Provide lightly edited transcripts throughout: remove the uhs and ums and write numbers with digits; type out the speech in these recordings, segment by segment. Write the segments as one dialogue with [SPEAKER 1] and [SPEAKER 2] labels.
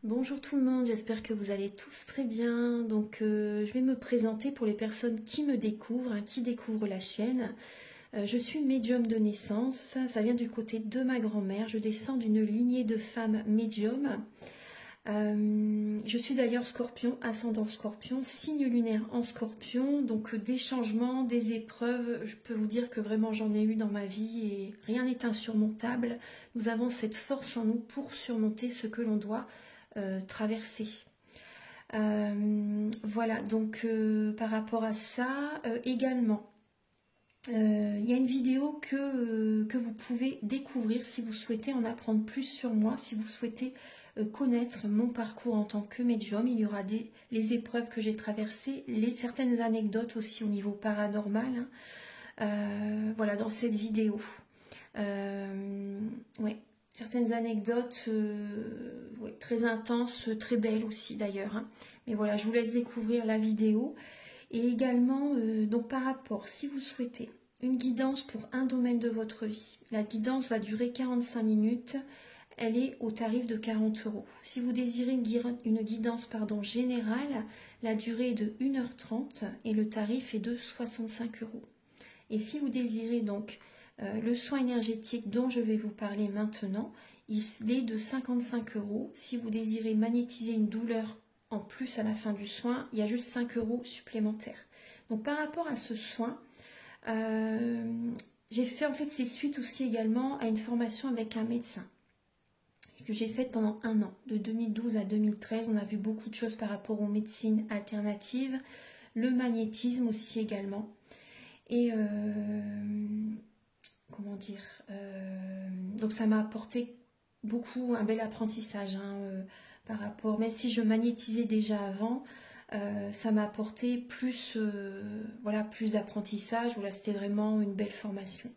[SPEAKER 1] Bonjour tout le monde, j'espère que vous allez tous très bien. Donc je vais me présenter pour les personnes qui me découvrent, qui découvrent la chaîne. Je suis médium de naissance, ça vient du côté de ma grand-mère. Je descends d'une lignée de femmes médiums. Je suis d'ailleurs scorpion, ascendant scorpion, signe lunaire en scorpion. Donc des changements, des épreuves, je peux vous dire que vraiment j'en ai eu dans ma vie et rien n'est insurmontable. Nous avons cette force en nous pour surmonter ce que l'on doit traverser. Voilà, donc par rapport à ça, également, il y a une vidéo que vous pouvez découvrir si vous souhaitez en apprendre plus sur moi, si vous souhaitez connaître mon parcours en tant que médium. Il y aura les épreuves que j'ai traversées, certaines anecdotes aussi au niveau paranormal, voilà, dans cette vidéo. Ouais. Certaines anecdotes ouais, très intenses, très belles aussi d'ailleurs. Mais voilà, je vous laisse découvrir la vidéo. Et également, donc par rapport, si vous souhaitez une guidance pour un domaine de votre vie, la guidance va durer 45 minutes. Elle est au tarif de 40 €. Si vous désirez une guidance générale, la durée est de 1h30 et le tarif est de 65 €. Et si vous désirez donc le soin énergétique dont je vais vous parler maintenant, il est de 55 €. Si vous désirez magnétiser une douleur en plus à la fin du soin, il y a juste 5 € supplémentaires. Donc par rapport à ce soin, j'ai fait en fait c'est suite aussi également à une formation avec un médecin que j'ai faite pendant 1 an, de 2012 à 2013. On a vu beaucoup de choses par rapport aux médecines alternatives, le magnétisme aussi également. Et comment dire, donc ça m'a apporté beaucoup, un bel apprentissage par rapport, même si je magnétisais déjà avant, ça m'a apporté plus, voilà, plus d'apprentissage. Voilà, c'était vraiment une belle formation.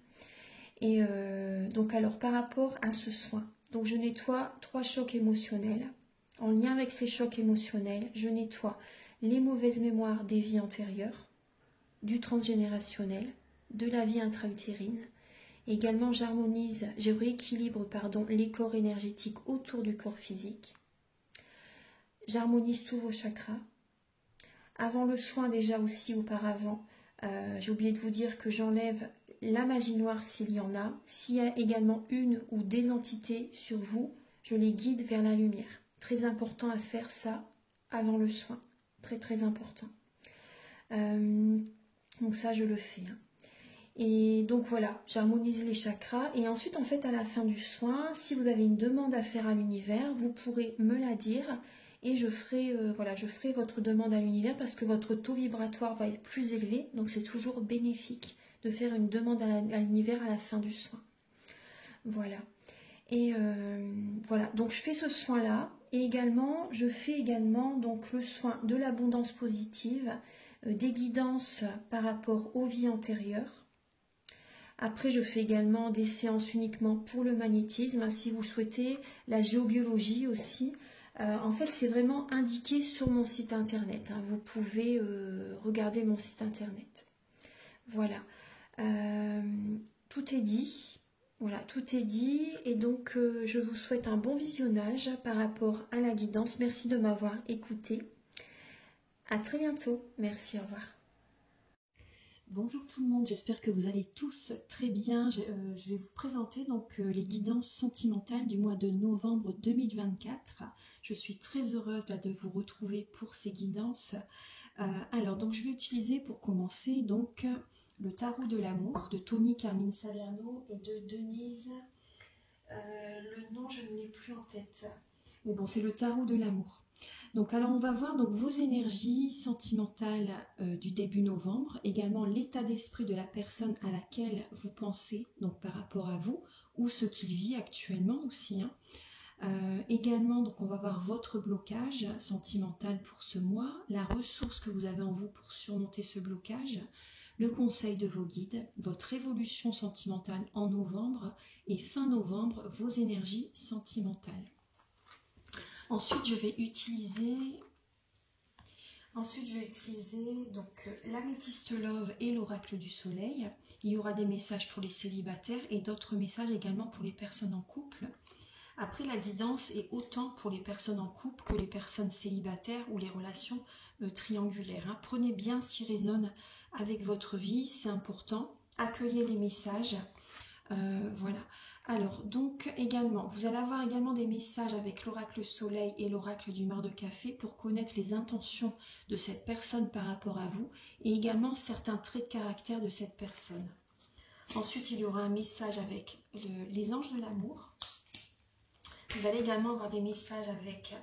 [SPEAKER 1] Et donc alors par rapport à ce soin, donc je nettoie 3 chocs émotionnels. En lien avec ces chocs émotionnels, je nettoie les mauvaises mémoires des vies antérieures, du transgénérationnel, de la vie intra-utérine. Également, je rééquilibre les corps énergétiques autour du corps physique. J'harmonise tous vos chakras. Avant le soin, déjà aussi auparavant, j'ai oublié de vous dire que j'enlève la magie noire s'il y en a. S'il y a également une ou des entités sur vous, je les guide vers la lumière. Très important à faire ça avant le soin. Très très important. Donc ça, je le fais. Et donc voilà, j'harmonise les chakras. Et ensuite, en fait, à la fin du soin, si vous avez une demande à faire à l'univers, vous pourrez me la dire. Et je ferai, voilà, je ferai votre demande à l'univers parce que votre taux vibratoire va être plus élevé. Donc c'est toujours bénéfique de faire une demande à l'univers à la fin du soin. Voilà. Et voilà, donc je fais ce soin-là. Et également, je fais également donc, le soin de l'abondance positive, des guidances par rapport aux vies antérieures. Après, je fais également des séances uniquement pour le magnétisme. Si vous souhaitez, la géobiologie aussi. En fait, c'est vraiment indiqué sur mon site internet. Vous pouvez regarder mon site internet. Voilà. Tout est dit. Voilà, tout est dit. Et donc, je vous souhaite un bon visionnage par rapport à la guidance. Merci de m'avoir écouté. À très bientôt. Merci, au revoir. Bonjour tout le monde, j'espère que vous allez tous très bien. Je vais vous présenter donc les guidances sentimentales du mois de novembre 2024. Je suis très heureuse de vous retrouver pour ces guidances. Alors donc je vais utiliser pour commencer donc le tarot de l'amour de Tony Carmine Salerno et de Denise. Le nom je ne l'ai plus en tête. Mais bon, c'est le tarot de l'amour. Donc alors on va voir donc vos énergies sentimentales du début novembre, également l'état d'esprit de la personne à laquelle vous pensez, donc par rapport à vous, ou ce qu'il vit actuellement aussi. Également, donc on va voir votre blocage sentimental pour ce mois, la ressource que vous avez en vous pour surmonter ce blocage, le conseil de vos guides, votre évolution sentimentale en novembre et fin novembre, vos énergies sentimentales. Ensuite, je vais utiliser donc l'améthyste love et l'oracle du soleil. Il y aura des messages pour les célibataires et d'autres messages également pour les personnes en couple. Après, la guidance est autant pour les personnes en couple que les personnes célibataires ou les relations triangulaires. Hein. Prenez bien ce qui résonne avec votre vie, c'est important. Accueillez les messages. Voilà. Alors, donc également, vous allez avoir également des messages avec l'oracle soleil et l'oracle du mar de café pour connaître les intentions de cette personne par rapport à vous et également certains traits de caractère de cette personne. Ensuite, il y aura un message avec les anges de l'amour. Vous allez également avoir des messages avec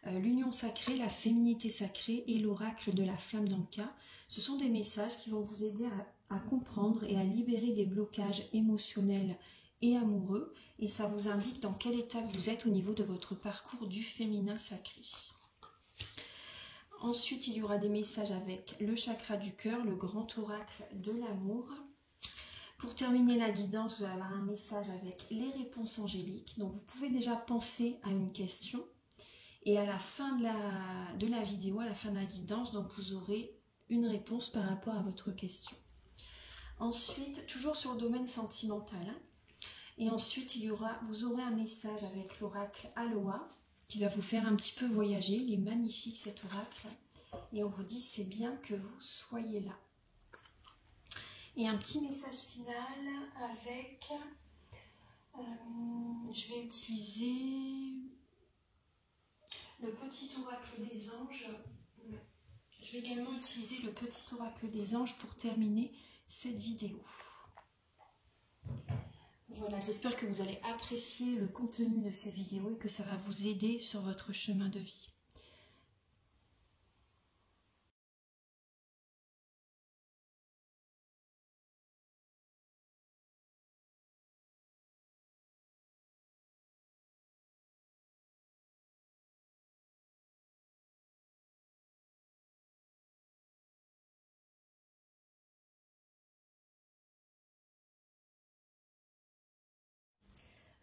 [SPEAKER 1] l'union sacrée, la féminité sacrée et l'oracle de la flamme d'Anka. Ce sont des messages qui vont vous aider à comprendre et à libérer des blocages émotionnels et amoureux. Et ça vous indique dans quelle étape vous êtes au niveau de votre parcours du féminin sacré. Ensuite, il y aura des messages avec le chakra du cœur, le grand oracle de l'amour. Pour terminer la guidance, vous allez avoir un message avec les réponses angéliques. Donc, vous pouvez déjà penser à une question. Et à la fin de la vidéo, à la fin de la guidance, donc vous aurez une réponse par rapport à votre question. Ensuite, toujours sur le domaine sentimental. Hein, et ensuite, vous aurez un message avec l'oracle Aloha qui va vous faire un petit peu voyager. Il est magnifique cet oracle. Et on vous dit c'est bien que vous soyez là. Et un petit message final avec... je vais utiliser le petit oracle des anges. Je vais également utiliser le petit oracle des anges pour terminer cette vidéo. Voilà, j'espère que vous allez apprécier le contenu de ces vidéos et que ça va vous aider sur votre chemin de vie.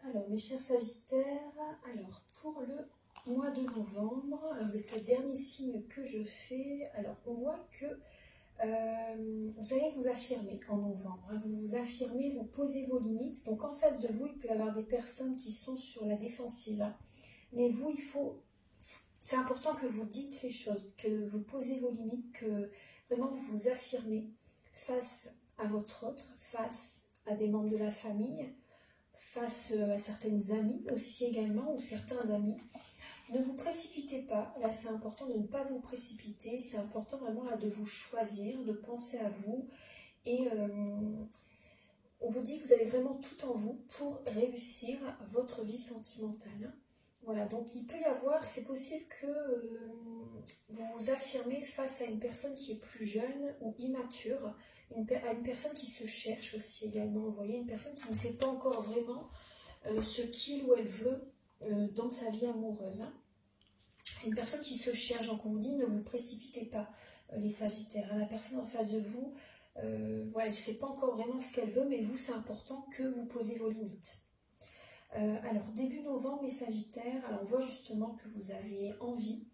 [SPEAKER 1] Alors, mes chers Sagittaires, alors pour le mois de novembre, vous êtes le dernier signe que je fais. Alors, on voit que vous allez vous affirmer en novembre. Hein. Vous vous affirmez, vous posez vos limites. Donc, en face de vous, il peut y avoir des personnes qui sont sur la défensive. Hein. Mais vous, c'est important que vous dites les choses, que vous posez vos limites, que vraiment vous vous affirmez face à votre autre, face à des membres de la famille, face à certaines amies aussi également, ou certains amis. Ne vous précipitez pas, là c'est important de ne pas vous précipiter, c'est important vraiment là de vous choisir, de penser à vous, et on vous dit que vous avez vraiment tout en vous pour réussir votre vie sentimentale. Voilà, donc il peut y avoir, c'est possible que vous vous affirmez face à une personne qui est plus jeune ou immature, à une personne qui se cherche aussi également, vous voyez, une personne qui ne sait pas encore vraiment ce qu'il ou elle veut dans sa vie amoureuse. Hein. C'est une personne qui se cherche, donc on vous dit ne vous précipitez pas les Sagittaires. Hein. La personne en face de vous, voilà, elle ne sait pas encore vraiment ce qu'elle veut, mais vous, c'est important que vous posez vos limites. Alors, début novembre, les Sagittaires, alors on voit justement que vous avez envie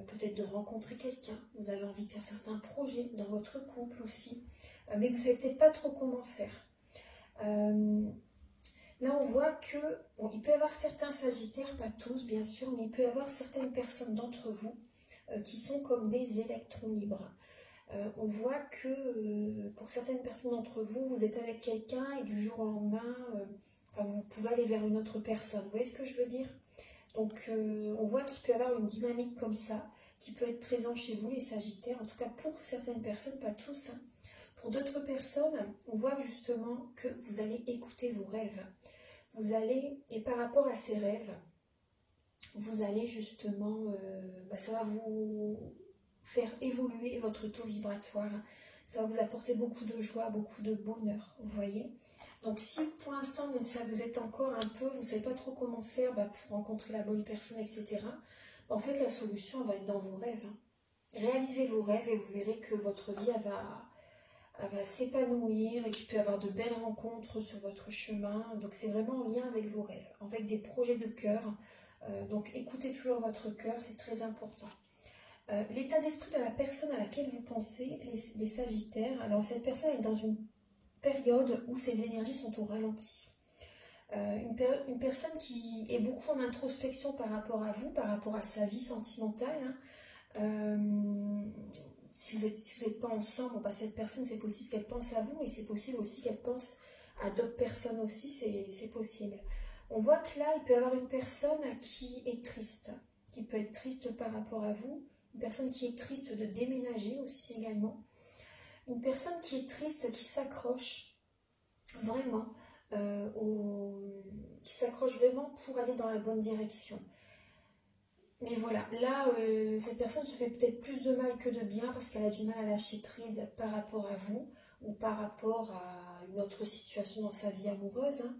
[SPEAKER 1] peut-être de rencontrer quelqu'un, vous avez envie de faire certains projets dans votre couple aussi, mais vous ne savez peut-être pas trop comment faire. Là, on voit que il peut y avoir certains Sagittaires, pas tous bien sûr, mais il peut y avoir certaines personnes d'entre vous qui sont comme des électrons libres. On voit que pour certaines personnes d'entre vous, vous êtes avec quelqu'un et du jour au lendemain, vous pouvez aller vers une autre personne. Vous voyez ce que je veux dire? Donc, on voit qu'il peut y avoir une dynamique comme ça, qui peut être présente chez vous, les Sagittaires, en tout cas pour certaines personnes, pas tous. Hein. Pour d'autres personnes, on voit justement que vous allez écouter vos rêves. Vous allez, et par rapport à ces rêves, vous allez justement, ça va vous faire évoluer votre taux vibratoire. Ça va vous apporter beaucoup de joie, beaucoup de bonheur, vous voyez. Donc si pour l'instant vous êtes encore un peu, vous ne savez pas trop comment faire pour rencontrer la bonne personne, etc. En fait, la solution va être dans vos rêves. Hein. Réalisez vos rêves et vous verrez que votre vie elle va s'épanouir et qu'il peut y avoir de belles rencontres sur votre chemin. Donc c'est vraiment en lien avec vos rêves, avec des projets de cœur. Donc écoutez toujours votre cœur, c'est très important. L'état d'esprit de la personne à laquelle vous pensez, les Sagittaires, alors cette personne est dans une période où ses énergies sont au ralenti.
[SPEAKER 2] Une personne qui est beaucoup en introspection par rapport à vous, par rapport à sa vie sentimentale, hein. Si vous n'êtes pas ensemble, bon, bah, cette personne, c'est possible qu'elle pense à vous, mais c'est possible aussi qu'elle pense à d'autres personnes aussi, c'est possible. On voit que là, il peut y avoir une personne qui est triste, qui peut être triste par rapport à vous, une personne qui est triste de déménager aussi également, une personne qui est triste, qui s'accroche vraiment, qui s'accroche vraiment pour aller dans la bonne direction. Mais voilà, là, cette personne se fait peut-être plus de mal que de bien parce qu'elle a du mal à lâcher prise par rapport à vous ou par rapport à une autre situation dans sa vie amoureuse, hein.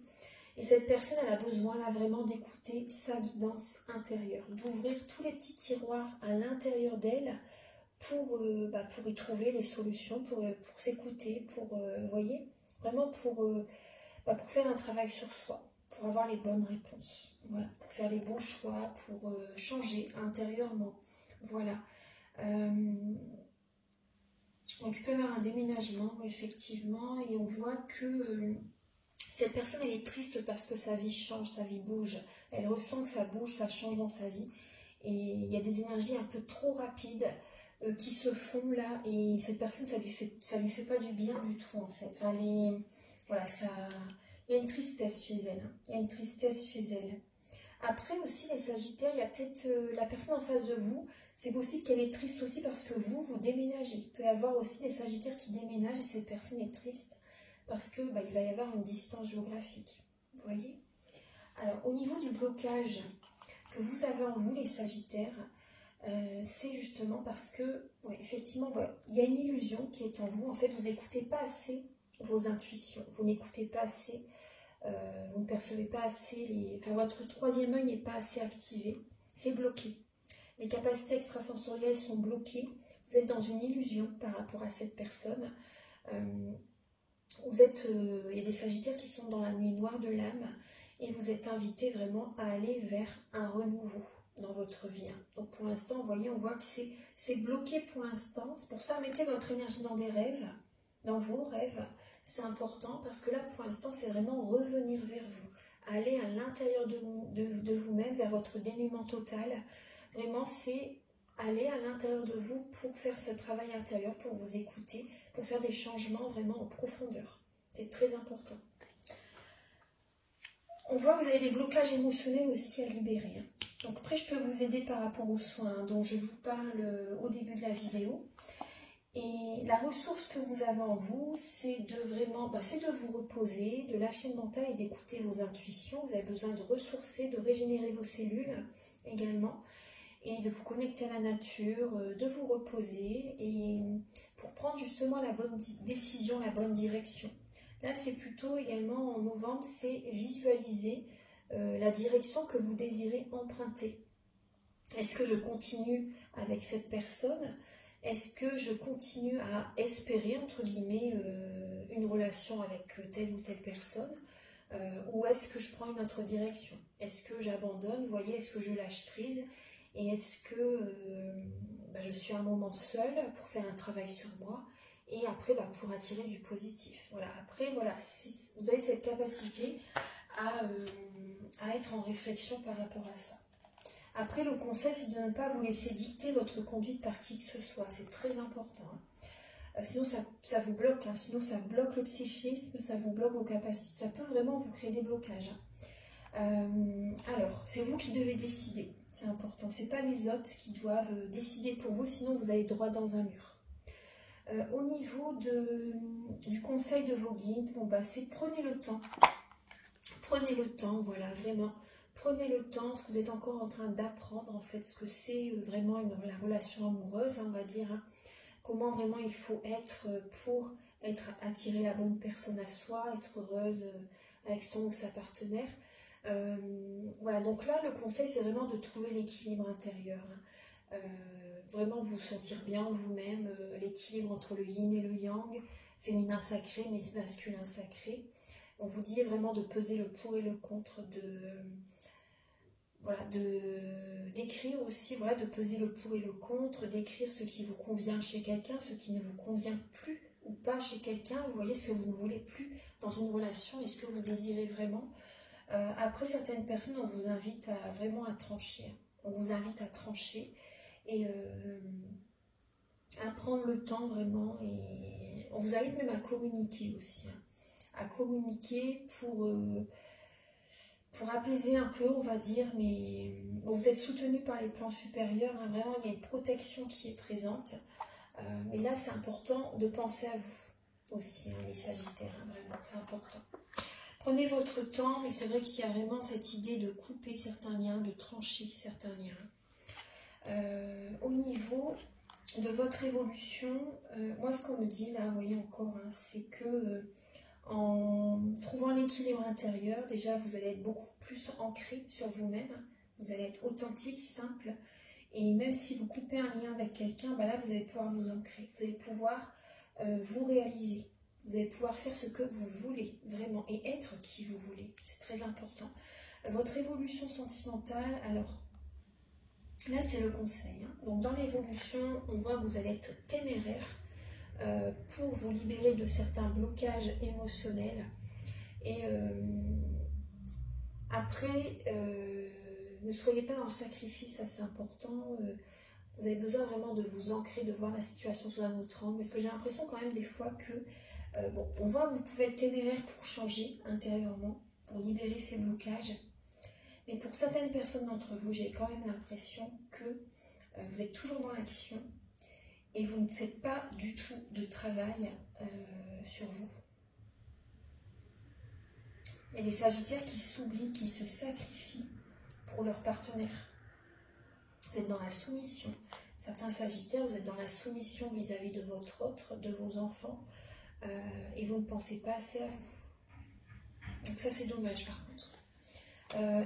[SPEAKER 2] Et cette personne, elle a besoin là vraiment d'écouter sa guidance intérieure, d'ouvrir tous les petits tiroirs à l'intérieur d'elle pour y trouver les solutions, pour s'écouter, vous voyez, vraiment pour faire un travail sur soi, pour avoir les bonnes réponses, voilà, pour faire les bons choix, pour changer intérieurement, voilà. Donc il peut y avoir un déménagement, effectivement, et on voit que cette personne, elle est triste parce que sa vie change, sa vie bouge, elle ressent que ça bouge, ça change dans sa vie, et il y a des énergies un peu trop rapides qui se font là, et cette personne, ça lui fait pas du bien du tout, en fait. Enfin, voilà, il y a une tristesse chez elle, hein. Il y a une tristesse chez elle. Après aussi, les Sagittaires, il y a peut-être la personne en face de vous, c'est possible qu'elle est triste aussi parce que vous déménagez. Il peut y avoir aussi des Sagittaires qui déménagent et cette personne est triste parce que il va y avoir une distance géographique. Vous voyez? Alors, au niveau du blocage que vous avez en vous, les Sagittaires, c'est justement parce que, ouais, effectivement, il y a une illusion qui est en vous. En fait, vous n'écoutez pas assez vos intuitions, vous n'écoutez pas assez, vous ne percevez pas assez, enfin, votre troisième œil n'est pas assez activé, c'est bloqué. Les capacités extrasensorielles sont bloquées, vous êtes dans une illusion par rapport à cette personne. Il y a des Sagittaires qui sont dans la nuit noire de l'âme et vous êtes invités vraiment à aller vers un renouveau dans votre vie. Donc pour l'instant, vous voyez, on voit que c'est bloqué pour l'instant. C'est pour ça, mettez votre énergie dans des rêves, dans vos rêves. C'est important parce que là, pour l'instant, c'est vraiment revenir vers vous. Aller à l'intérieur de vous-même, vers votre dénuement total. Vraiment, c'est aller à l'intérieur de vous pour faire ce travail intérieur, pour vous écouter, pour faire des changements vraiment en profondeur. C'est très important. On voit que vous avez des blocages émotionnels aussi à libérer, hein. Donc après, je peux vous aider par rapport aux soins dont je vous parle au début de la vidéo. Et la ressource que vous avez en vous, c'est de vous reposer, de lâcher le mental et d'écouter vos intuitions. Vous avez besoin de ressourcer, de régénérer vos cellules également, et de vous connecter à la nature, de vous reposer, et pour prendre justement la bonne décision, la bonne direction. Là, c'est plutôt également en novembre, c'est visualiser la direction que vous désirez emprunter. Est-ce que je continue avec cette personne ? Est-ce que je continue à espérer, entre guillemets, une relation avec telle ou telle personne, ou est-ce que je prends une autre direction? Est-ce que j'abandonne, vous voyez, est-ce que je lâche prise? Et est-ce que je suis un moment seule pour faire un travail sur moi et après pour attirer du positif? Voilà. Après, voilà, vous avez cette capacité à être en réflexion par rapport à ça. Après, le conseil, c'est de ne pas vous laisser dicter votre conduite par qui que ce soit. C'est très important, hein. Sinon, ça vous bloque, hein. Sinon, ça bloque le psychisme, ça vous bloque vos capacités. Ça peut vraiment vous créer des blocages, hein. Alors, c'est vous qui devez décider. C'est important. Ce n'est pas les autres qui doivent décider pour vous, sinon vous allez droit dans un mur. Au niveau du conseil de vos guides, c'est prenez le temps. Prenez le temps, voilà, vraiment. Prenez le temps, parce que vous êtes encore en train d'apprendre, en fait, ce que c'est vraiment la relation amoureuse, hein, on va dire. Hein. Comment vraiment il faut être pour attirer la bonne personne à soi, être heureuse avec son ou sa partenaire. Voilà, donc là, le conseil, c'est vraiment de trouver l'équilibre intérieur. Hein. Vraiment vous sentir bien en vous-même, l'équilibre entre le yin et le yang, féminin sacré, mais masculin sacré. On vous dit vraiment de peser le pour et le contre, d'écrire aussi, voilà, de peser le pour et le contre, d'écrire ce qui vous convient chez quelqu'un, ce qui ne vous convient plus ou pas chez quelqu'un. Vous voyez ce que vous ne voulez plus dans une relation et ce que vous désirez vraiment. Après, certaines personnes, on vous invite vraiment à trancher. On vous invite à trancher et à prendre le temps vraiment. Et on vous invite même à communiquer aussi. Hein. À communiquer pour apaiser un peu, on va dire. Mais bon, vous êtes soutenu par les plans supérieurs. Hein. Vraiment, il y a une protection qui est présente. Mais là, c'est important de penser à vous aussi, hein, les Sagittaires. Hein, vraiment, c'est important. Prenez votre temps, mais c'est vrai qu'il y a vraiment cette idée de couper certains liens, de trancher certains liens. Au niveau de votre évolution, moi ce qu'on me dit là, vous voyez encore, hein, c'est que en trouvant l'équilibre intérieur, déjà vous allez être beaucoup plus ancré sur vous-même, vous allez être authentique, simple, et même si vous coupez un lien avec quelqu'un, bah là vous allez pouvoir vous ancrer, vous allez pouvoir vous réaliser. Vous allez pouvoir faire ce que vous voulez, vraiment, et être qui vous voulez. C'est très important. Votre évolution sentimentale, alors, là, c'est le conseil. Hein. Donc, dans l'évolution, on voit que vous allez être téméraire pour vous libérer de certains blocages émotionnels. Et après, ne soyez pas dans le sacrifice, ça c'est important. Vous avez besoin vraiment de vous ancrer, de voir la situation sous un autre angle. Parce que j'ai l'impression quand même des fois que bon, on voit que vous pouvez être téméraire pour changer intérieurement, pour libérer ces blocages. Mais pour certaines personnes d'entre vous, j'ai quand même l'impression que vous êtes toujours dans l'action et vous ne faites pas du tout de travail sur vous. Il y a des Sagittaires qui s'oublient, qui se sacrifient pour leur partenaire. Vous êtes dans la soumission. Certains Sagittaires, vous êtes dans la soumission vis-à-vis de votre autre, de vos enfants. Et vous ne pensez pas assez à vous. Donc ça c'est dommage par contre.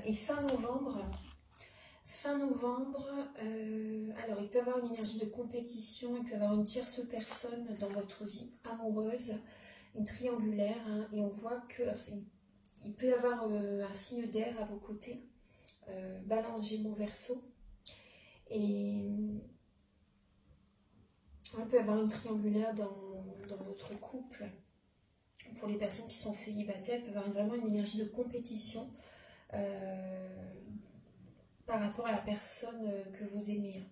[SPEAKER 2] Et fin novembre, alors il peut y avoir une énergie de compétition, il peut y avoir une tierce personne dans votre vie amoureuse, une triangulaire, hein, et on voit que il peut y avoir un signe d'air à vos côtés, Balance, Gémeaux, Verseau, et il peut y avoir une triangulaire dans votre couple. Pour les personnes qui sont célibataires, il peut y avoir vraiment une énergie de compétition par rapport à la personne que vous aimez.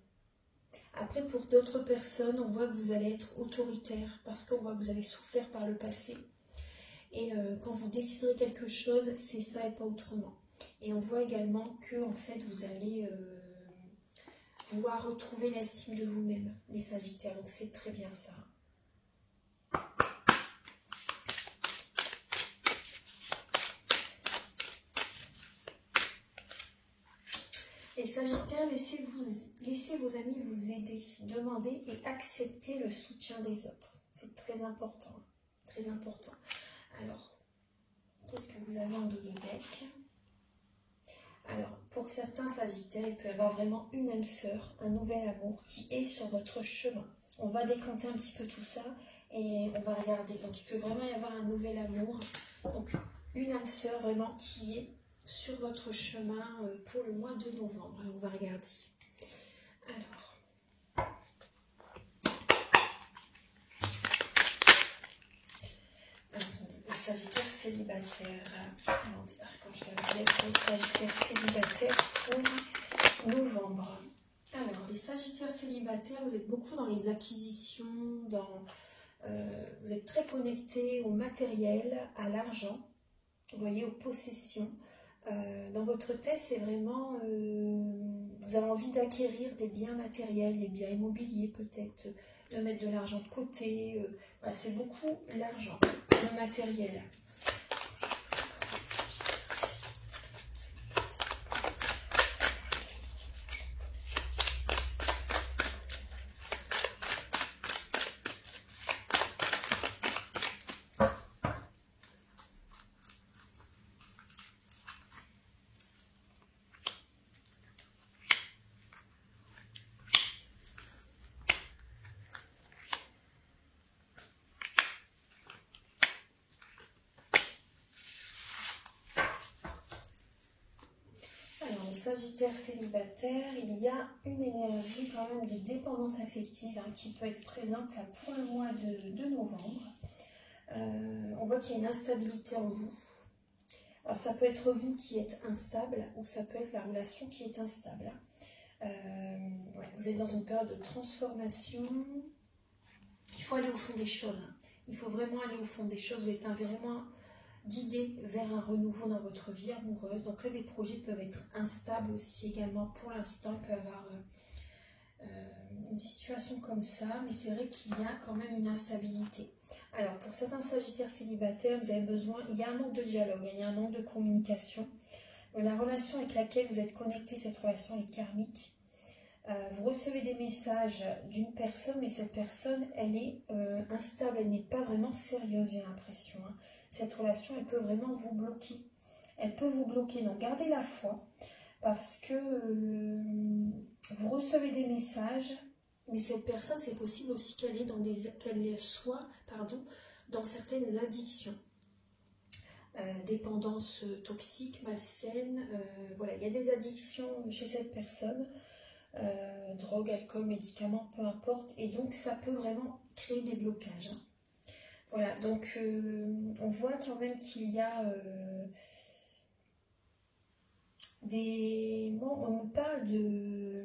[SPEAKER 2] Après, pour d'autres personnes, on voit que vous allez être autoritaire parce qu'on voit que vous avez souffert par le passé. Et quand vous déciderez quelque chose, c'est ça et pas autrement. Et on voit également que en fait, vous allez pouvoir retrouver l'estime de vous-même, les Sagittaires. Donc c'est très bien ça. Les Sagittaires, laissez vos amis vous aider, demander et accepter le soutien des autres. C'est très important. Très important. Alors, qu'est-ce que vous avez en dos de deck? Alors, pour certains Sagittaires, il peut y avoir vraiment une âme sœur, un nouvel amour qui est sur votre chemin. On va décanter un petit peu tout ça et on va regarder. Donc, il peut vraiment y avoir un nouvel amour. Donc, une âme sœur vraiment qui est sur votre chemin pour le mois de novembre. Alors, on va regarder. Alors, attendez, les Sagittaires célibataires. Comment dire, quand je vais regarder les Sagittaires célibataires pour novembre. Alors, les Sagittaires célibataires, vous êtes beaucoup dans les acquisitions, vous êtes très connectés au matériel, à l'argent, vous voyez, aux possessions. Dans votre tête, c'est vraiment, vous avez envie d'acquérir des biens matériels, des biens immobiliers peut-être, de mettre de l'argent de côté. Voilà, c'est beaucoup l'argent, le matériel. Sagittaire célibataire, il y a une énergie quand même de dépendance affective hein, qui peut être présente là, pour le mois de novembre. On voit qu'il y a une instabilité en vous. Alors ça peut être vous qui êtes instable ou ça peut être la relation qui est instable. Ouais, vous êtes dans une période de transformation. Il faut aller au fond des choses. Il faut vraiment aller au fond des choses. Vous êtes vraiment guidé vers un renouveau dans votre vie amoureuse. Donc là, les projets peuvent être instables aussi également. Pour l'instant, il peut y avoir une situation comme ça, mais c'est vrai qu'il y a quand même une instabilité. Alors, pour certains sagittaires célibataires, vous avez besoin, il y a un manque de dialogue, il y a un manque de communication. La relation avec laquelle vous êtes connecté, cette relation est karmique. Vous recevez des messages d'une personne, mais cette personne, elle est instable, elle n'est pas vraiment sérieuse, j'ai l'impression. Hein. Cette relation, elle peut vraiment vous bloquer. Elle peut vous bloquer, donc gardez la foi, parce que vous recevez des messages, mais cette personne, c'est possible aussi qu'elle soit dans certaines addictions. Dépendance toxique, malsaine, voilà, il y a des addictions chez cette personne, drogue, alcool, médicaments, peu importe, et donc ça peut vraiment créer des blocages. Hein. Voilà, donc on voit quand même qu'il y a Bon, on me parle de...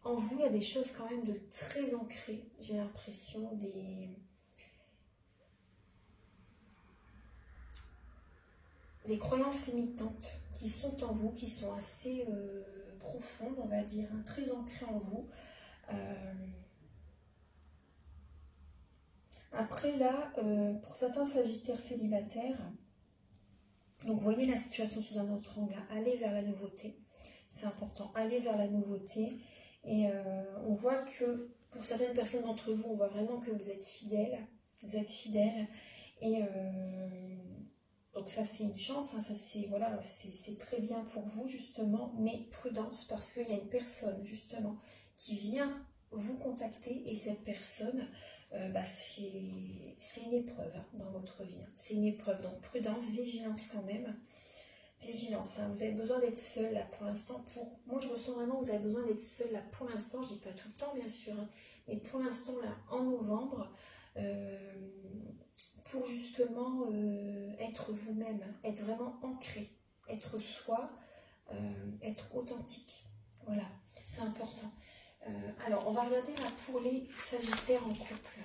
[SPEAKER 2] En vous, il y a des choses quand même de très ancrées, j'ai l'impression, des croyances limitantes qui sont en vous, qui sont assez profondes, on va dire, hein, très ancrées en vous. Après là, pour certains sagittaires célibataires, donc voyez la situation sous un autre angle, allez vers la nouveauté, c'est important, allez vers la nouveauté. Et on voit que pour certaines personnes d'entre vous, on voit vraiment que vous êtes fidèles, et donc ça c'est une chance, hein, ça c'est voilà, c'est très bien pour vous justement, mais prudence parce qu'il y a une personne justement qui vient vous contacter et cette personne, c'est une épreuve hein, dans votre vie, hein. C'est une épreuve, donc prudence, vigilance quand même. Vigilance, hein. Vous avez besoin d'être seul là pour l'instant. Moi je ressens vraiment que vous avez besoin d'être seul là pour l'instant, je dis pas tout le temps bien sûr, hein, mais pour l'instant là en novembre, pour justement être vous-même, être vraiment ancré, être soi, être authentique. Voilà, c'est important. Alors on va regarder là pour les sagittaires en couple.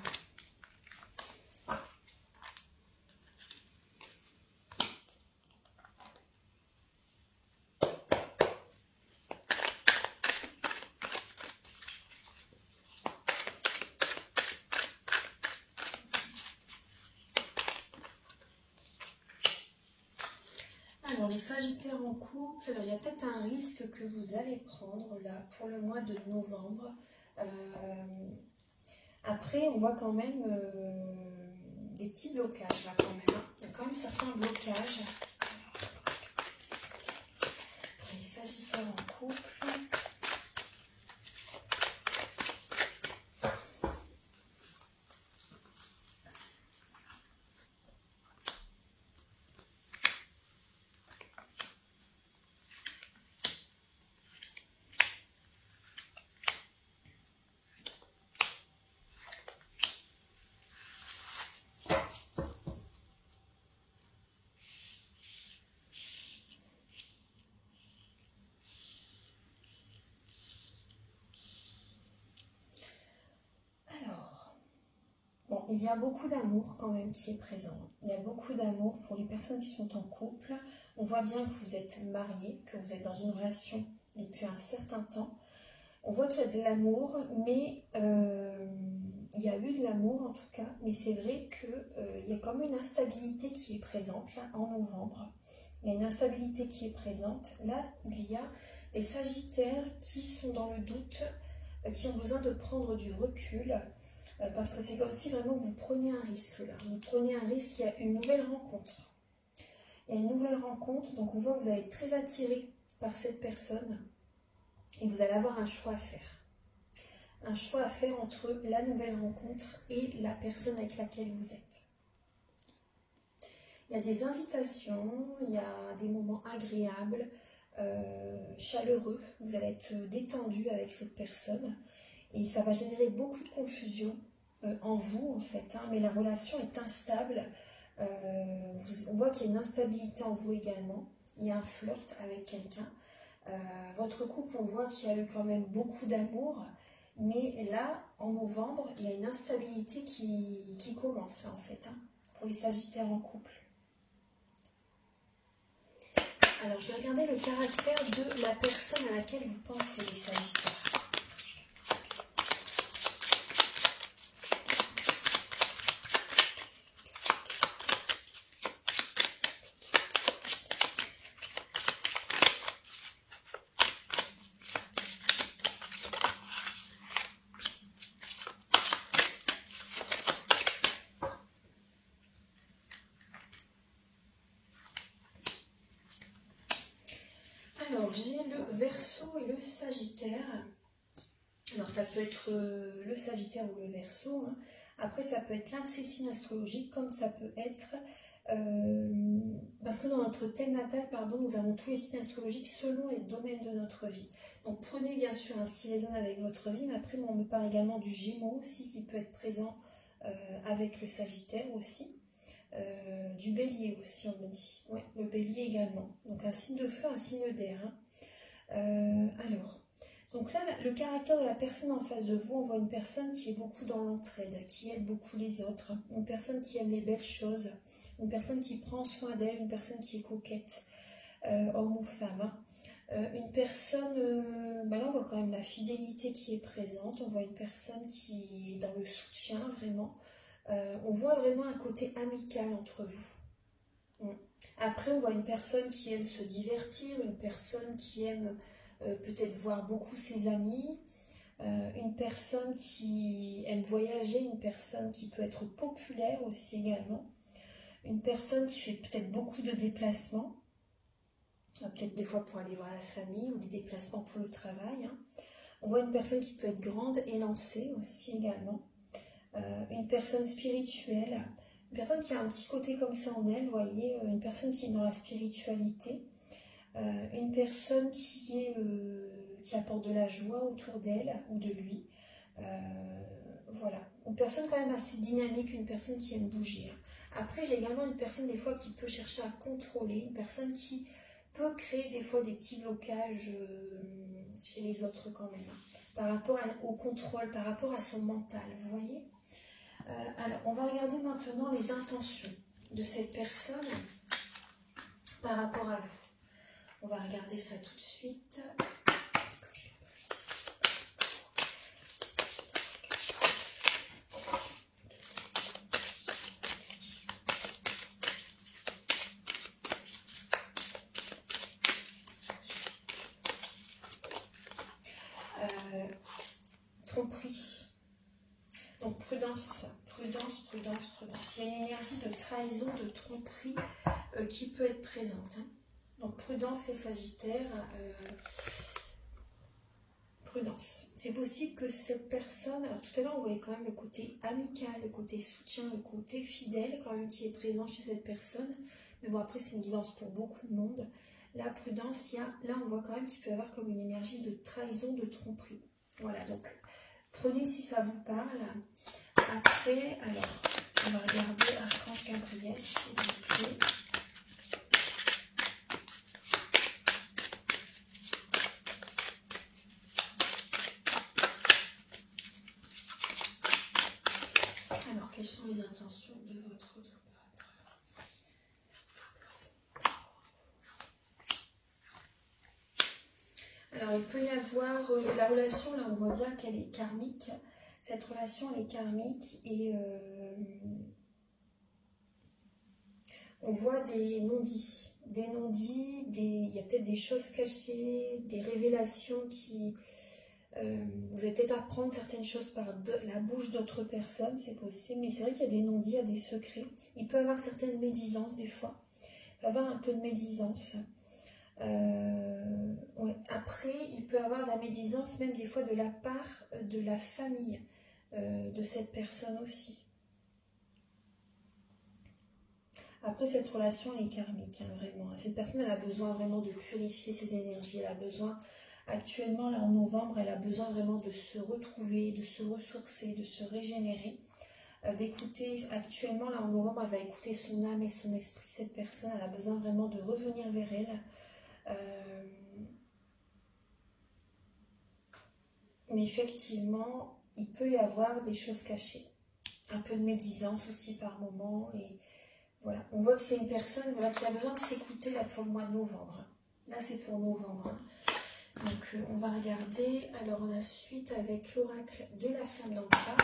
[SPEAKER 2] Alors les sagittaires en couple, alors il y a peut-être un risque que vous allez prendre là pour le mois de novembre. Après on voit quand même des petits blocages là quand même. Hein. Il y a quand même certains blocages. Pour les sagittaires en couple. Il y a beaucoup d'amour quand même qui est présent. Il y a beaucoup d'amour pour les personnes qui sont en couple. On voit bien que vous êtes mariés, que vous êtes dans une relation depuis un certain temps. On voit qu'il y a de l'amour, mais il y a eu de l'amour en tout cas. Mais c'est vrai qu'il y a comme une instabilité qui est présente là en novembre. Il y a une instabilité qui est présente. Là, il y a des sagittaires qui sont dans le doute, qui ont besoin de prendre du recul. Parce que c'est comme si vraiment vous preniez un risque là. Vous prenez un risque, il y a une nouvelle rencontre. Il y a une nouvelle rencontre, donc on voit que vous allez être très attiré par cette personne et vous allez avoir un choix à faire. Un choix à faire entre la nouvelle rencontre et la personne avec laquelle vous êtes. Il y a des invitations, il y a des moments agréables, chaleureux. Vous allez être détendu avec cette personne et ça va générer beaucoup de confusion en vous en fait, hein, mais la relation est instable, On voit qu'il y a une instabilité en vous également. Il y a un flirt avec quelqu'un. Votre couple, on voit qu'il y a eu quand même beaucoup d'amour. Mais là, en novembre, il y a une instabilité qui commence, là, en fait, hein, pour les Sagittaires en couple. Alors, je vais regarder le caractère de la personne à laquelle vous pensez, les Sagittaires. Alors, j'ai le Verseau et le Sagittaire. Alors, ça peut être le Sagittaire ou le Verseau. Hein. Après, ça peut être l'un de ces signes astrologiques, comme ça peut être... parce que dans notre thème natal, pardon, nous avons tous les signes astrologiques selon les domaines de notre vie. Donc, prenez bien sûr hein, ce qui résonne avec votre vie, mais après, on me parle également du Gémeaux aussi, qui peut être présent avec le Sagittaire aussi. Du Bélier aussi, on me dit. Ouais, le Bélier également. Donc, un signe de feu, un signe d'air. Hein. Alors... Donc là, le caractère de la personne en face de vous, on voit une personne qui est beaucoup dans l'entraide, qui aide beaucoup les autres, une personne qui aime les belles choses, une personne qui prend soin d'elle, une personne qui est coquette, homme ou femme. Une personne, là on voit quand même la fidélité qui est présente, on voit une personne qui est dans le soutien vraiment, on voit vraiment un côté amical entre vous. Après, on voit une personne qui aime se divertir, une personne qui aime... peut-être voir beaucoup ses amis, une personne qui aime voyager, une personne qui peut être populaire aussi également, une personne qui fait peut-être beaucoup de déplacements, peut-être des fois pour aller voir la famille ou des déplacements pour le travail. Hein. On voit une personne qui peut être grande et lancée aussi également, une personne spirituelle, une personne qui a un petit côté comme ça en elle, vous voyez, une personne qui est dans la spiritualité, une personne qui apporte de la joie autour d'elle ou de lui. Voilà, une personne quand même assez dynamique, une personne qui aime bouger. Après, j'ai également une personne des fois qui peut chercher à contrôler, une personne qui peut créer des fois des petits blocages chez les autres quand même, par rapport au contrôle, par rapport à son mental, vous voyez. Alors, on va regarder maintenant les intentions de cette personne par rapport à vous. On va regarder ça tout de suite. Tromperie. Donc prudence, prudence, prudence, prudence. Il y a une énergie de trahison, de tromperie qui peut être présente. Hein. Donc prudence les Sagittaires, prudence. C'est possible que cette personne, alors tout à l'heure on voyait quand même le côté amical, le côté soutien, le côté fidèle quand même qui est présent chez cette personne. Mais bon après c'est une guidance pour beaucoup de monde. La prudence, là on voit quand même qu'il peut y avoir comme une énergie de trahison, de tromperie. Voilà donc prenez si ça vous parle. Après, alors on va regarder Archange Gabriel s'il vous plaît. Quelles sont les intentions de votre autre personne? Alors, il peut y avoir la relation, là on voit bien qu'elle est karmique. Cette relation, elle est karmique et on voit des non-dits. Des non-dits, il y a peut-être des choses cachées, des révélations qui... vous allez peut-être apprendre certaines choses par la bouche d'autres personnes, c'est possible, mais c'est vrai qu'il y a des non-dits, il y a des secrets. Il peut y avoir certaines médisances des fois, il peut y avoir un peu de médisance. Ouais. Après, il peut y avoir de la médisance même des fois de la part de la famille de cette personne aussi. Après, cette relation, elle est karmique, hein, vraiment. Cette personne, elle a besoin vraiment de purifier ses énergies, elle a besoin... Actuellement, là en novembre, elle a besoin vraiment de se retrouver, de se ressourcer, de se régénérer. d'écouter actuellement, là en novembre, elle va écouter son âme et son esprit. Cette personne, elle a besoin vraiment de revenir vers elle. Mais effectivement, il peut y avoir des choses cachées. Un peu de médisance aussi par moment. Et voilà, on voit que c'est une personne voilà, qui a besoin de s'écouter là pour le mois de novembre. Là, c'est pour novembre. Donc, on va regarder. Alors, la suite avec l'oracle de la flamme d'Ankara.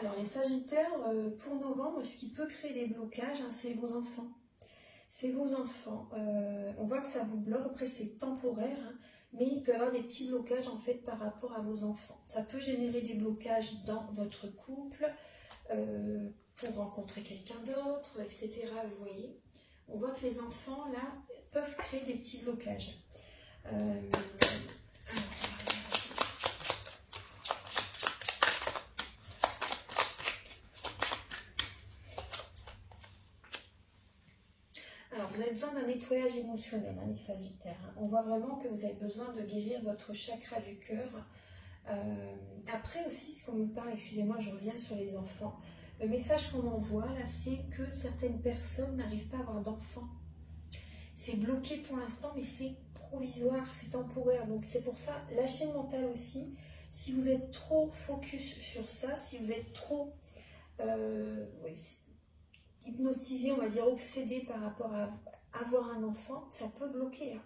[SPEAKER 2] Alors, les Sagittaires, pour novembre, ce qui peut créer des blocages, hein, c'est vos enfants. C'est vos enfants. On voit que ça vous bloque. Après, c'est temporaire, hein, mais il peut y avoir des petits blocages en fait par rapport à vos enfants. Ça peut générer des blocages dans votre couple, pour rencontrer quelqu'un d'autre, etc. Vous voyez, on voit que les enfants là peuvent créer des petits blocages. Alors, vous avez besoin d'un nettoyage émotionnel, hein, les Sagittaires. Hein. On voit vraiment que vous avez besoin de guérir votre chakra du cœur. Après aussi, ce qu'on me parle, excusez-moi, je reviens sur les enfants. Le message qu'on envoie là, c'est que certaines personnes n'arrivent pas à avoir d'enfants. C'est bloqué pour l'instant, mais c'est provisoire, c'est temporaire. Donc c'est pour ça, lâchez le mental aussi. Si vous êtes trop focus sur ça, si vous êtes trop hypnotisé, on va dire obsédé par rapport à avoir un enfant, ça peut bloquer. Hein.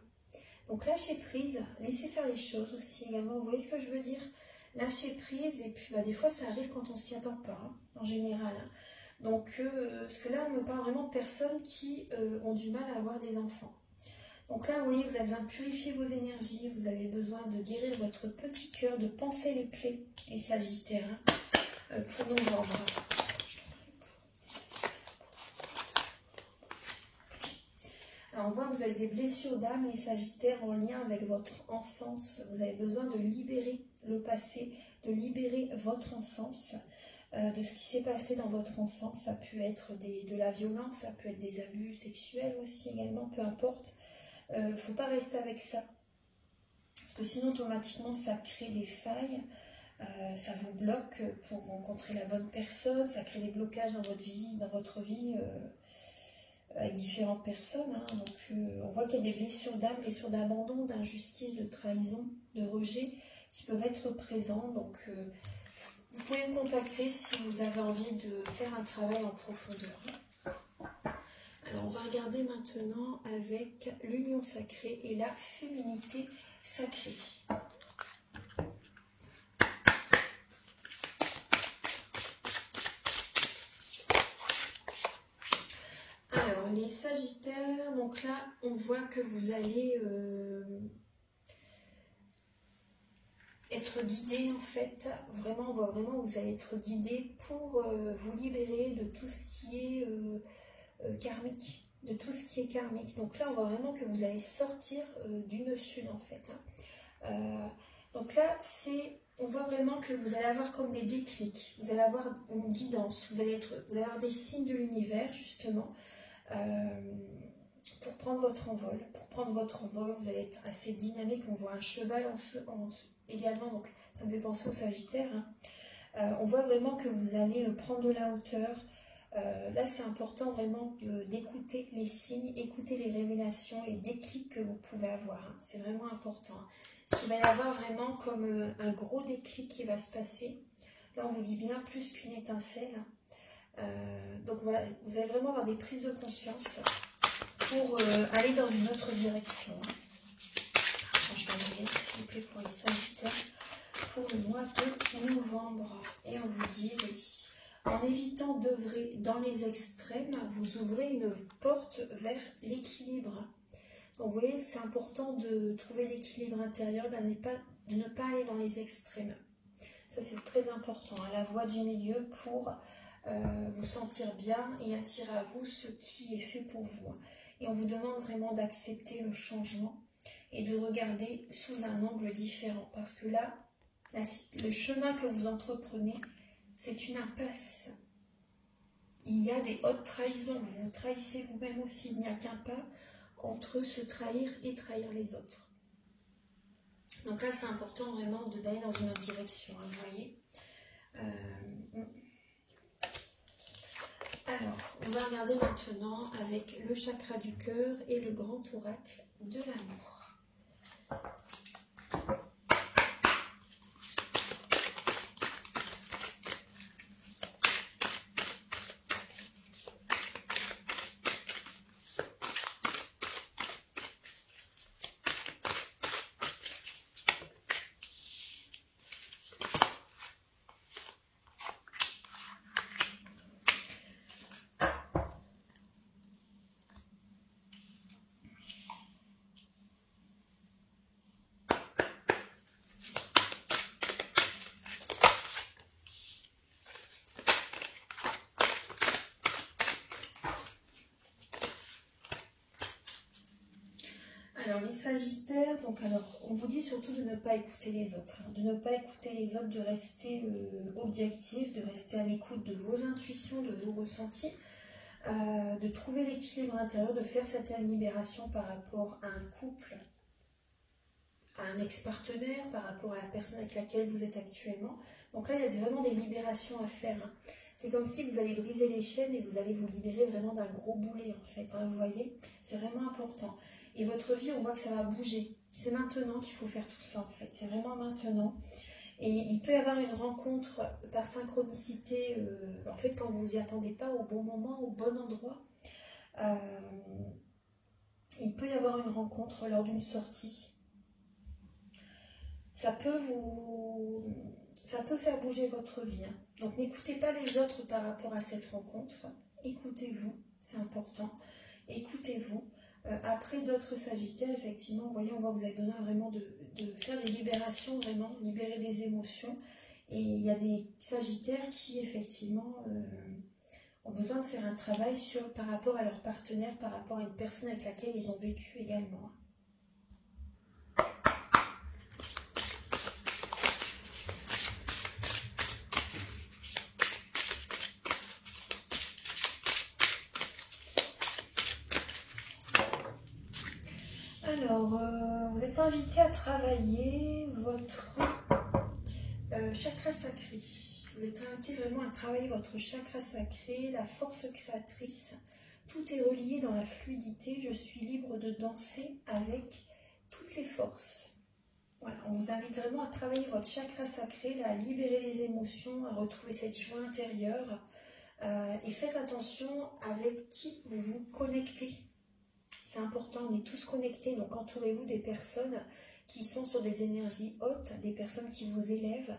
[SPEAKER 2] Donc lâchez prise, laissez faire les choses aussi également. Vous voyez ce que je veux dire? Lâcher prise, et puis des fois ça arrive quand on s'y attend pas, hein, en général. Hein. Donc, parce que là on me parle vraiment de personnes qui ont du mal à avoir des enfants. Donc là, vous voyez, vous avez besoin de purifier vos énergies, vous avez besoin de guérir votre petit cœur, de panser les plaies, les Sagittaires, hein, pour novembre. Alors, on voit que vous avez des blessures d'âme, les Sagittaires, en lien avec votre enfance. Vous avez besoin de libérer le passé, de libérer votre enfance, de ce qui s'est passé dans votre enfance. Ça peut être de la violence, ça peut être des abus sexuels aussi également, peu importe. Il ne faut pas rester avec ça. Parce que sinon, automatiquement, ça crée des failles. Ça vous bloque pour rencontrer la bonne personne. Ça crée des blocages dans votre vie, avec différentes personnes. Hein. Donc, on voit qu'il y a des blessures d'âme, blessures d'abandon, d'injustice, de trahison, de rejet qui peuvent être présents. Donc, vous pouvez me contacter si vous avez envie de faire un travail en profondeur. Alors, on va regarder maintenant avec l'union sacrée et la féminité sacrée. Alors, les Sagittaires, donc là, on voit que vous allez être guidé en fait. Vraiment, on voit vraiment que vous allez être guidé pour vous libérer de tout ce qui est karmique. De tout ce qui est karmique. Donc là, on voit vraiment que vous allez sortir du nœud sud en fait. Hein. Donc là, on voit vraiment que vous allez avoir comme des déclics. Vous allez avoir une guidance. Vous allez avoir des signes de l'univers justement. Pour prendre votre envol. Pour prendre votre envol, vous allez être assez dynamique. On voit un cheval également, donc ça me fait penser au Sagittaire. Hein. On voit vraiment que vous allez prendre de la hauteur. Là, c'est important vraiment d'écouter les signes, écouter les révélations, les déclics que vous pouvez avoir. Hein. C'est vraiment important. Hein. Il va y avoir vraiment comme un gros déclic qui va se passer. Là, on vous dit bien plus qu'une étincelle. Donc voilà, vous allez vraiment avoir des prises de conscience pour aller dans une autre direction. Je vais regarder, s'il vous plaît, pour les Sagittaires pour le mois de novembre. Et on vous dit, oui, en évitant d'œuvrer dans les extrêmes, vous ouvrez une porte vers l'équilibre. Donc vous voyez, c'est important de trouver l'équilibre intérieur, de ne pas aller dans les extrêmes. Ça, c'est très important, hein, la voie du milieu pour vous sentir bien et attirer à vous ce qui est fait pour vous. Et on vous demande vraiment d'accepter le changement et de regarder sous un angle différent. Parce que là, le chemin que vous entreprenez c'est une impasse. Il y a des hautes trahisons, vous vous trahissez vous-même aussi, il n'y a qu'un pas entre se trahir et trahir les autres. Donc là, c'est important vraiment d'aller dans une autre direction, hein, vous voyez. Alors, on va regarder maintenant avec le chakra du cœur et le grand oracle de l'amour. Alors les Sagittaires, on vous dit surtout de ne pas écouter les autres, hein, de ne pas écouter les autres, de rester objectif, de rester à l'écoute de vos intuitions, de vos ressentis, de trouver l'équilibre intérieur, de faire certaines libérations par rapport à un couple, à un ex-partenaire, par rapport à la personne avec laquelle vous êtes actuellement. Donc là, il y a vraiment des libérations à faire, hein. C'est comme si vous allez briser les chaînes et vous allez vous libérer vraiment d'un gros boulet en fait, hein, vous voyez, c'est vraiment important. Et votre vie, on voit que ça va bouger. C'est maintenant qu'il faut faire tout ça en fait, c'est vraiment maintenant. Et il peut y avoir une rencontre par synchronicité, en fait quand vous vous y attendez pas, au bon moment, au bon endroit. Il peut y avoir une rencontre lors d'une sortie. Ça peut faire bouger votre vie, hein. Donc n'écoutez pas les autres par rapport à cette rencontre. Écoutez-vous, c'est important. Écoutez-vous. Après d'autres Sagittaires, effectivement, vous voyez, on voit que vous avez besoin vraiment de faire des libérations, vraiment, libérer des émotions. Et il y a des Sagittaires qui, effectivement, ont besoin de faire un travail par rapport à leur partenaire, par rapport à une personne avec laquelle ils ont vécu également. Alors, vous êtes invité à travailler votre chakra sacré. Vous êtes invité vraiment à travailler votre chakra sacré, la force créatrice. Tout est relié dans la fluidité. Je suis libre de danser avec toutes les forces. Voilà, on vous invite vraiment à travailler votre chakra sacré, à libérer les émotions, à retrouver cette joie intérieure. Et faites attention avec qui vous vous connectez. C'est important, on est tous connectés, donc entourez-vous des personnes qui sont sur des énergies hautes, des personnes qui vous élèvent.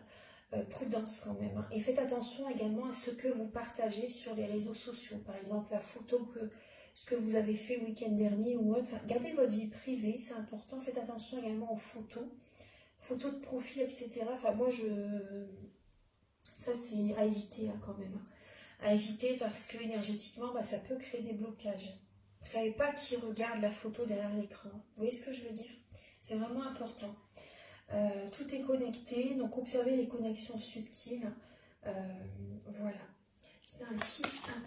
[SPEAKER 2] Prudence quand même, hein. Et faites attention également à ce que vous partagez sur les réseaux sociaux. Par exemple, la photo ce que vous avez fait le week-end dernier ou autre. Enfin, gardez votre vie privée, c'est important. Faites attention également aux photos de profil, etc. Enfin, moi, ça, c'est à éviter, hein, quand même. À éviter parce que énergétiquement, ça peut créer des blocages. Vous ne savez pas qui regarde la photo derrière l'écran. Vous voyez ce que je veux dire? C'est vraiment important. Tout est connecté, donc observez les connexions subtiles. Voilà. C'est un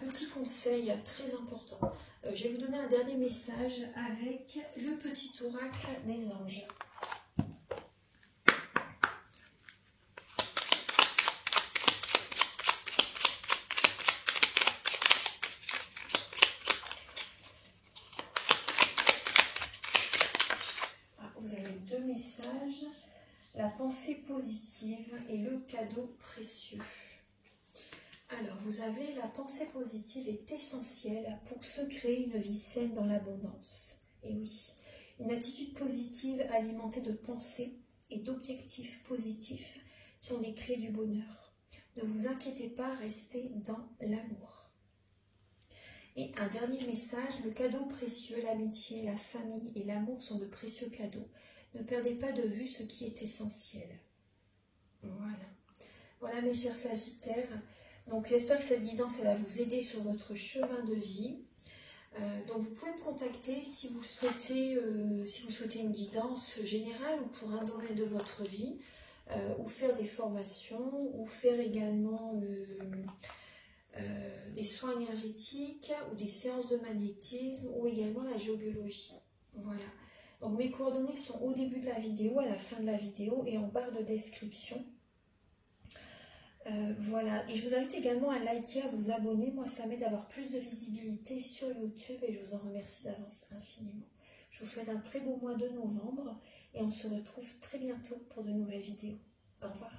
[SPEAKER 2] petit conseil très important. Je vais vous donner un dernier message avec le petit oracle des anges. Vous avez deux messages. La pensée positive et le cadeau précieux. Alors, vous avez la pensée positive est essentielle pour se créer une vie saine dans l'abondance. Et oui, une attitude positive alimentée de pensées et d'objectifs positifs sont les clés du bonheur. Ne vous inquiétez pas, restez dans l'amour. Et un dernier message, le cadeau précieux, l'amitié, la famille et l'amour sont de précieux cadeaux. Ne perdez pas de vue ce qui est essentiel. Voilà. Voilà mes chers Sagittaires. Donc j'espère que cette guidance elle va vous aider sur votre chemin de vie. Donc vous pouvez me contacter si vous souhaitez une guidance générale ou pour un domaine de votre vie. ou faire des formations, ou faire également des soins énergétiques, ou des séances de magnétisme, ou également la géobiologie. Voilà. Donc mes coordonnées sont au début de la vidéo, à la fin de la vidéo et en barre de description. Voilà, et je vous invite également à liker, à vous abonner. Moi, ça m'aide d'avoir plus de visibilité sur YouTube et je vous en remercie d'avance infiniment. Je vous souhaite un très beau mois de novembre et on se retrouve très bientôt pour de nouvelles vidéos. Au revoir.